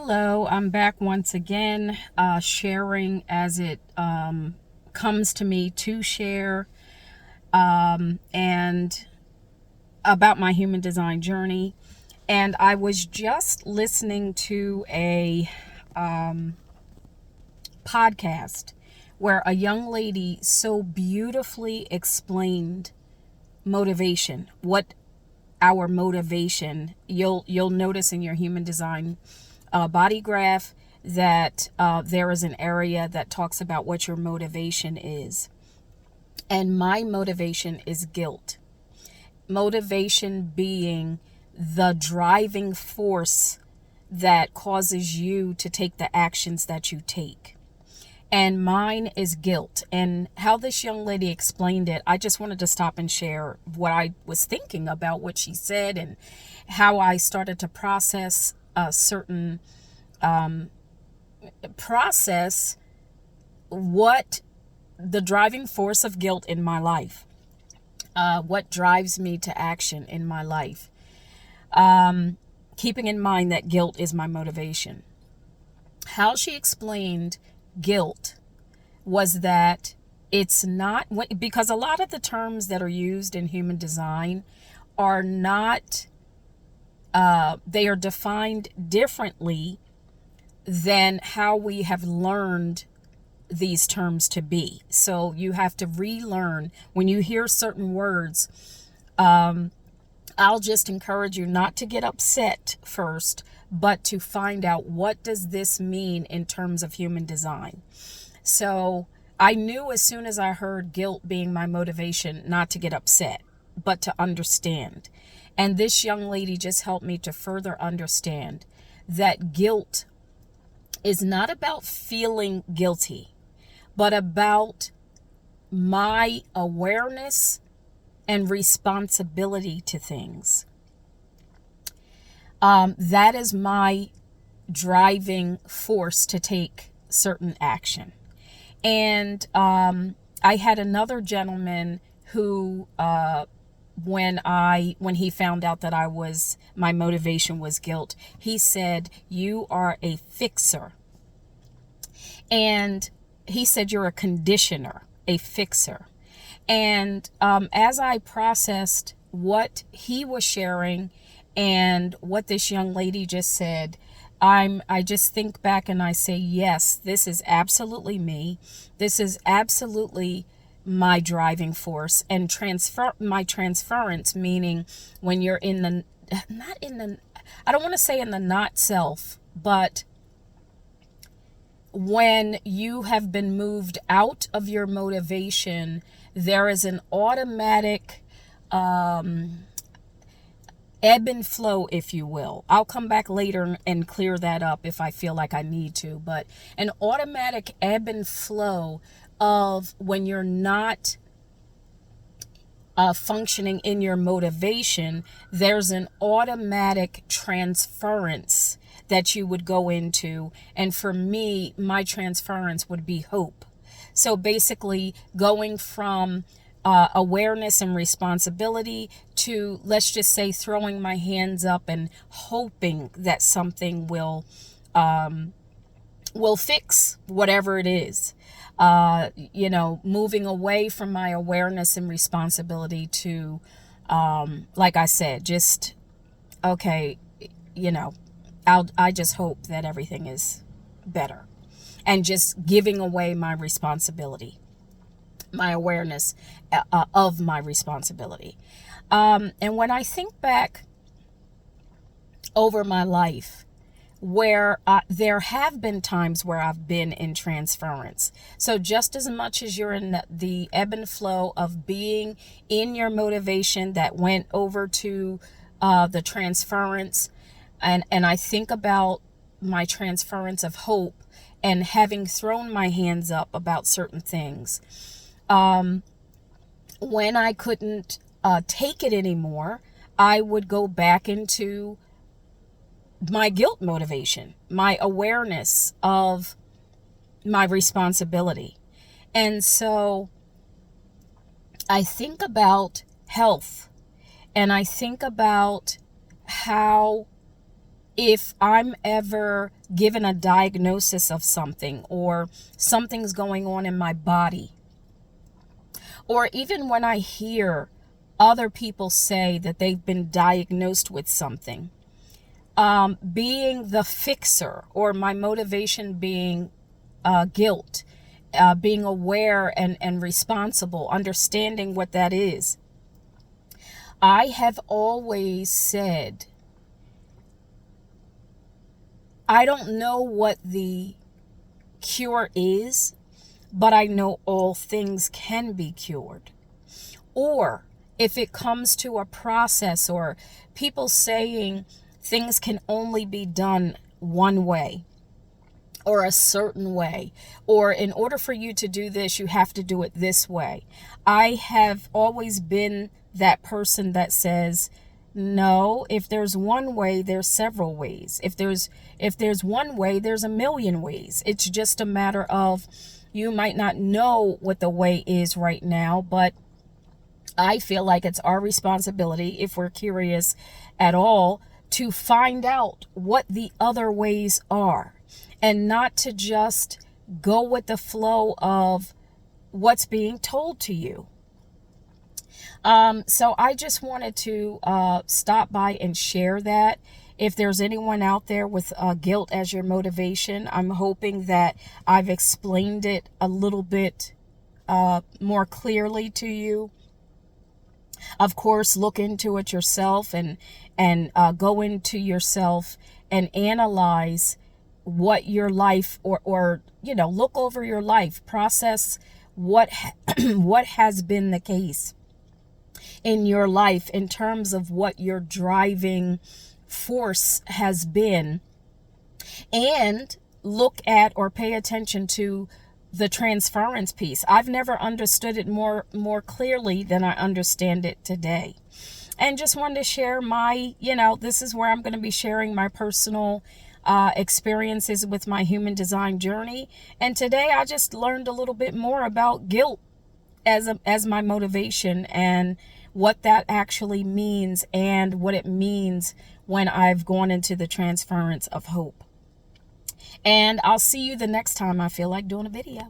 Hello, I'm back once again, sharing as it comes to me to share, and about my human design journey. And I was just listening to a podcast where a young lady so beautifully explained motivation, what our motivation. You'll notice in your human design body graph that there is an area that talks about what your motivation is. And my motivation is guilt. Motivation being the driving force that causes you to take the actions that you take. And mine is guilt. And how this young lady explained it, I just wanted to stop and share what I was thinking about what she said and how I started to process a certain process what the driving force of guilt in my life, what drives me to action in my life, keeping in mind that guilt is my motivation. How she explained guilt was that it's not, because a lot of the terms that are used in human design are not, they are defined differently than how we have learned these terms to be. So you have to relearn when you hear certain words. I'll just encourage you not to get upset first, but to find out, what does this mean in terms of human design? So I knew as soon as I heard guilt being my motivation not to get upset, but to understand. And this young lady just helped me to further understand that guilt is not about feeling guilty, but about my awareness and responsibility to things. That is my driving force to take certain action. And I had another gentleman who, when he found out that my motivation was guilt, he said, "You are a fixer." And he said, "You're a conditioner, a fixer." And as I processed what he was sharing and what this young lady just said, I just think back and I say, yes, this is absolutely me. This is absolutely my driving force. And my transference, meaning when you're in the, not in the, I don't want to say in the not self, but when you have been moved out of your motivation, there is an automatic ebb and flow, if you will. I'll come back later and clear that up if I feel like I need to, but an automatic ebb and flow of when you're not functioning in your motivation, there's an automatic transference that you would go into. And for me, my transference would be hope. So basically going from awareness and responsibility to, let's just say, throwing my hands up and hoping that something will fix whatever it is. Moving away from my awareness and responsibility to, like I said, just, okay, I just hope that everything is better, and just giving away my responsibility, my awareness of my responsibility. And when I think back over my life, where there have been times where I've been in transference. So just as much as you're in the ebb and flow of being in your motivation that went over to the transference, and I think about my transference of hope and having thrown my hands up about certain things. When I couldn't take it anymore, I would go back into my guilt motivation, my awareness of my responsibility. And so I think about health, and I think about how if I'm ever given a diagnosis of something, or something's going on in my body, or even when I hear other people say that they've been diagnosed with something, being the fixer, or my motivation being guilt, being aware and responsible, understanding what that is. I have always said, I don't know what the cure is, but I know all things can be cured. Or if it comes to a process, or people saying things can only be done one way, or a certain way, or in order for you to do this, you have to do it this way. I have always been that person that says, no, if there's one way, there's several ways. If there's one way, there's a million ways. It's just a matter of, you might not know what the way is right now, but I feel like it's our responsibility, if we're curious at all, to find out what the other ways are, and not to just go with the flow of what's being told to you. So I just wanted to stop by and share that. If there's anyone out there with guilt as your motivation, I'm hoping that I've explained it a little bit more clearly to you. Of course, look into it yourself, and go into yourself and analyze what your life, or look over your life, process what what has been the case in your life in terms of what your driving force has been, and look at or pay attention to the transference piece. I've never understood it more clearly than I understand it today. And just wanted to share my, this is where I'm going to be sharing my personal experiences with my human design journey. And today I just learned a little bit more about guilt as my motivation, and what that actually means, and what it means when I've gone into the transference of hope. And I'll see you the next time I feel like doing a video.